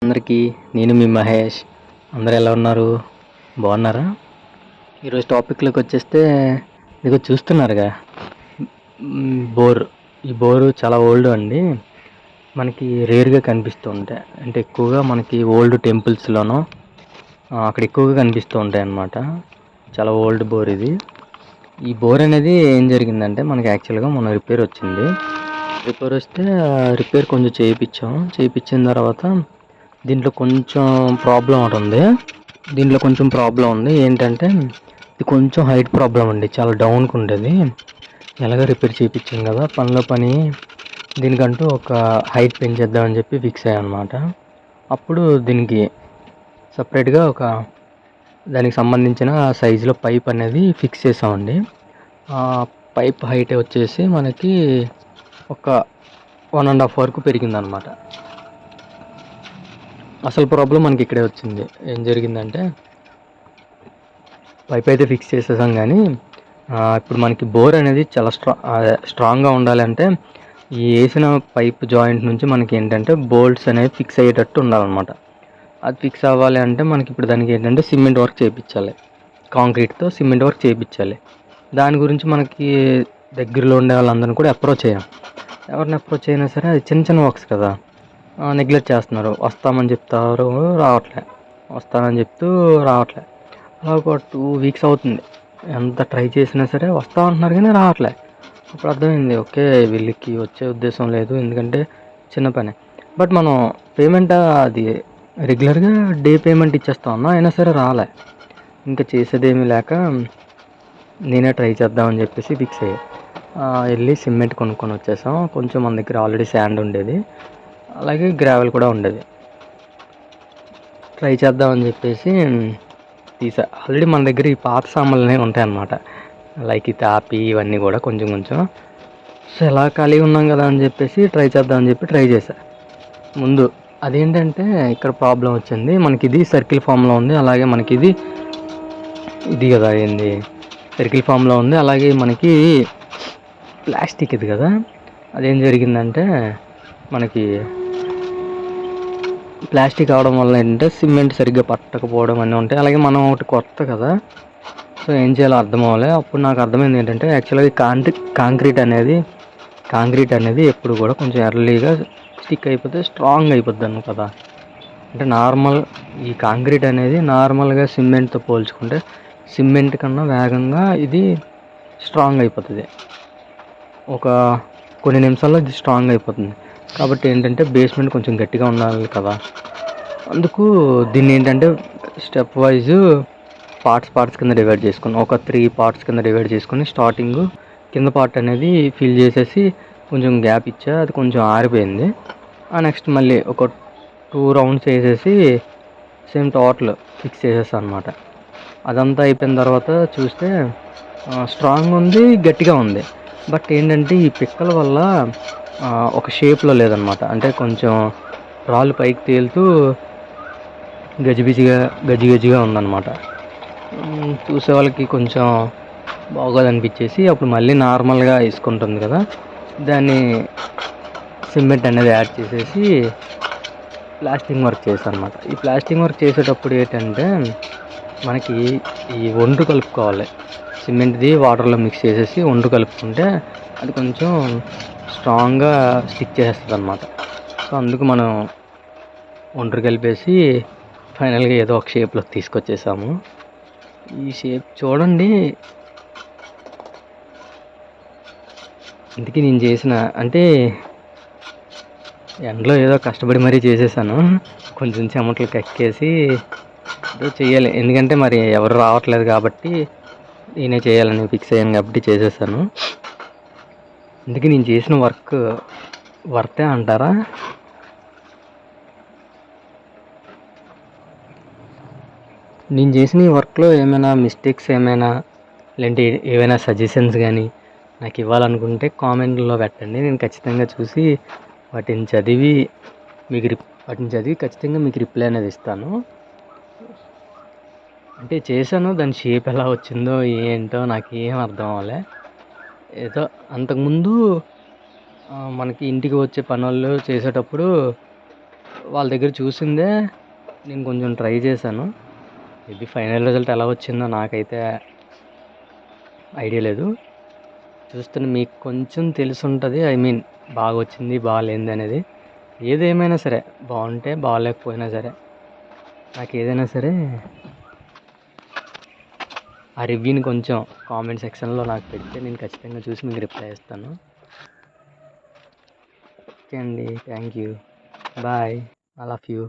అందరికీ నేను మీ మహేష్. అందరూ ఎలా ఉన్నారు? బాగున్నారా? ఈరోజు టాపిక్లోకి వచ్చేస్తే ఇదిగో చూస్తున్నారుగా బోర్. ఈ బోరు చాలా ఓల్డ్ అండి. మనకి రేర్గా కనిపిస్తూ ఉంటాయి. అంటే ఎక్కువగా మనకి ఓల్డ్ టెంపుల్స్లోనో అక్కడ ఎక్కువగా కనిపిస్తూ ఉంటాయి అన్నమాట. చాలా ఓల్డ్ బోర్ ఇది. ఈ బోర్ అనేది ఏం జరిగిందంటే మనకి యాక్చువల్గా మొన్న రిపేర్ వచ్చింది. రిపేర్ వస్తే రిపేర్ కొంచెం చేయించిన తర్వాత దీంట్లో కొంచెం ప్రాబ్లం ఒకటి ఉంది. ఏంటంటే ఇది కొంచెం హైట్ ప్రాబ్లం అండి. చాలా డౌన్కి ఉండేది. ఎలాగ రిపేర్ చేయించాం కదా, పనిలో పని దీనికంటూ ఒక హైట్ పెంచేద్దామని చెప్పి ఫిక్స్ అయ్యాం అనమాట. అప్పుడు దీనికి సపరేట్గా దానికి సంబంధించిన సైజులో పైప్ అనేది ఫిక్స్ చేసామండి. ఆ పైప్ హైట్ వచ్చేసి మనకి ఒక 1.5 వరకు పెరిగిందనమాట. అసలు ప్రాబ్లం మనకి ఇక్కడే వచ్చింది. ఏం జరిగిందంటే పైప్ అయితే ఫిక్స్ చేసేసాం, కానీ ఇప్పుడు మనకి బోర్ అనేది చాలా స్ట్రాంగ్గా ఉండాలంటే ఈ వేసిన పైప్ జాయింట్ నుంచి మనకి ఏంటంటే బోల్ట్స్ అనేవి ఫిక్స్ అయ్యేటట్టు ఉండాలన్నమాట. అది ఫిక్స్ అవ్వాలి అంటే మనకి ఇప్పుడు దానికి ఏంటంటే సిమెంట్ వర్క్ చేయించాలి. కాంక్రీట్తో సిమెంట్ వర్క్ చేయించాలి. దాని గురించి మనకి దగ్గరలో ఉండే వాళ్ళందరినీ కూడా ఎవరిని అప్రోచ్ అయినా సరే అది చిన్న చిన్న వర్క్స్ కదా, నెగ్లెక్ట్ చేస్తున్నారు. వస్తామని చెప్తారు, వస్తానని చెప్తూ రావట్లే. అలా ఒక 2 వీక్స్ అవుతుంది. ఎంత ట్రై చేసినా సరే వస్తామంటున్నారు కానీ రావట్లే. అప్పుడు అర్థమైంది, ఓకే వీళ్ళకి వచ్చే ఉద్దేశం లేదు, ఎందుకంటే చిన్న పని. బట్ మనం పేమెంట్ అది రెగ్యులర్గా డే పేమెంట్ ఇచ్చేస్తా ఉన్నా, అయినా సరే రాలే. ఇంకా చేసేదేమీ లేక నేనే ట్రై చేద్దామని చెప్పేసి ఫిక్స్ అయ్యా. వెళ్ళి సిమెంట్ కొనుక్కొని వచ్చేసాం. కొంచెం మన దగ్గర ఆల్రెడీ శాండ్ ఉండేది, అలాగే గ్రావెల్ కూడా ఉండేది. ట్రై చేద్దామని చెప్పేసి ఆల్రెడీ మన దగ్గర ఈ పాత సామాన్లు అనేవి ఉంటాయి అన్నమాట. లైక్ ఈ తాపి ఇవన్నీ కూడా కొంచెం సో ఎలా ఖాళీగా ఉన్నాం కదా అని చెప్పేసి ట్రై చేద్దామని చెప్పి ట్రై చేశా. ముందు అదేంటంటే ఇక్కడ ప్రాబ్లం వచ్చింది. మనకి ఇది సర్కిల్ ఫామ్లో ఉంది, అలాగే మనకి ఇది కదా ఏంది సర్కిల్ ఫామ్లో ఉంది, అలాగే మనకి ప్లాస్టిక్ ఇది కదా. అదేం జరిగిందంటే మనకి ప్లాస్టిక్ అవడం వల్ల ఏంటంటే సిమెంట్ సరిగ్గా పట్టకపోవడం అన్నీ ఉంటాయి. అలాగే మనం ఒకటి కొత్త కదా, సో ఏం చేయాలో అర్థం అవ్వలే. అప్పుడు నాకు అర్థమైంది ఏంటంటే యాక్చువల్గా కాంక్రీట్ అనేది ఎప్పుడు కూడా కొంచెం ఎర్లీగా స్టిక్ అయిపోతే స్ట్రాంగ్ అయిపోద్ది కదా. అంటే ఈ కాంక్రీట్ అనేది నార్మల్గా సిమెంట్తో పోల్చుకుంటే సిమెంట్ కన్నా వేగంగా ఇది స్ట్రాంగ్ అయిపోతుంది. కొన్ని నిమిషాల్లో ఇది స్ట్రాంగ్ అయిపోతుంది. కాబట్టి ఏంటంటే బేస్మెంట్ కొంచెం గట్టిగా ఉండాలి కదా. అందుకు దీన్ని ఏంటంటే స్టెప్ వైజ్ పార్ట్స్ కింద డివైడ్ చేసుకుని, ఒక 3 పార్ట్స్ కింద డివైడ్ చేసుకొని స్టార్టింగ్ కింద పార్ట్ అనేది ఫిల్ చేసేసి కొంచెం గ్యాప్ ఇచ్చా. అది కొంచెం ఆరిపోయింది. నెక్స్ట్ మళ్ళీ ఒక 2 రౌండ్స్ వేసేసి సేమ్ టోటల్ ఫిక్స్ చేసేస్తాను అనమాట. అదంతా అయిపోయిన తర్వాత చూస్తే స్ట్రాంగ్ ఉంది, గట్టిగా ఉంది. బట్ ఏంటంటే ఈ పిక్కల వల్ల ఒక షేప్లో లేదనమాట. అంటే కొంచెం రాళ్ళు పైకి తేలుతూ గజిగజిగా ఉందన్నమాట. చూసే వాళ్ళకి కొంచెం బాగోదనిపించేసి అప్పుడు మళ్ళీ నార్మల్గా వేసుకుంటుంది కదా, దాన్ని సిమెంట్ అనేది యాడ్ చేసేసి ప్లాస్టింగ్ వర్క్ చేశాను అనమాట. ఈ ప్లాస్టింగ్ వర్క్ చేసేటప్పుడు ఏంటంటే మనకి ఈ ఒండ్రు కలుపుకోవాలి. సిమెంట్ది వాటర్లో మిక్స్ చేసేసి ఒండ్రు కలుపుకుంటే అది కొంచెం స్ట్రాంగ్గా స్టిక్ చేసేస్తుంది అనమాట. సో అందుకు మనం ఒండ్రు కలిపేసి ఫైనల్గా ఏదో ఒక షేప్లో తీసుకొచ్చేసాము. ఈ షేప్ చూడండి. ఇందుకే నేను చేసిన అంటే ఎండలో ఏదో కష్టపడి మరీ చేసేసాను. కొంచెం చెమటలు కక్కేసి ఏదో చేయాలి, ఎందుకంటే మరి ఎవరు రావట్లేదు కాబట్టి నేనే చేయాలని ఫిక్స్ అయ్యాను కాబట్టి చేసేసాను. అందుకే నేను చేసిన వర్తే అంటారా? నేను చేసిన ఈ వర్క్లో ఏమైనా మిస్టేక్స్ లేదంటే ఏవైనా సజెషన్స్ కానీ నాకు ఇవ్వాలనుకుంటే కామెంట్లో పెట్టండి. నేను ఖచ్చితంగా చూసి వాటిని చదివి ఖచ్చితంగా మీకు రిప్లై అనేది ఇస్తాను. అంటే చేశాను, దాని షేప్ ఎలా వచ్చిందో ఏంటో నాకు ఏం అర్థం అవ్వలే. ఏదో అంతకుముందు మనకి ఇంటికి వచ్చే పనులు చేసేటప్పుడు వాళ్ళ దగ్గర చూసిందే నేను కొంచెం ట్రై చేశాను. ఇది ఫైనల్ రిజల్ట్ ఎలా వచ్చిందో నాకైతే ఐడియా లేదు. చూస్తున్న మీకు కొంచెం తెలుసుంటుంది. ఐ మీన్ బాగా వచ్చింది బాగాలేంది అనేది. ఏదేమైనా సరే బాగుంటే బాగాలేకపోయినా సరే నాకు ఏదైనా సరే ఆ రివ్యూని కొంచెం కామెంట్ సెక్షన్లో నాకు పెడితే నేను ఖచ్చితంగా చూసి మీకు రిప్లై ఇస్తాను. ఓకే అండి, thank you, bye, I love you.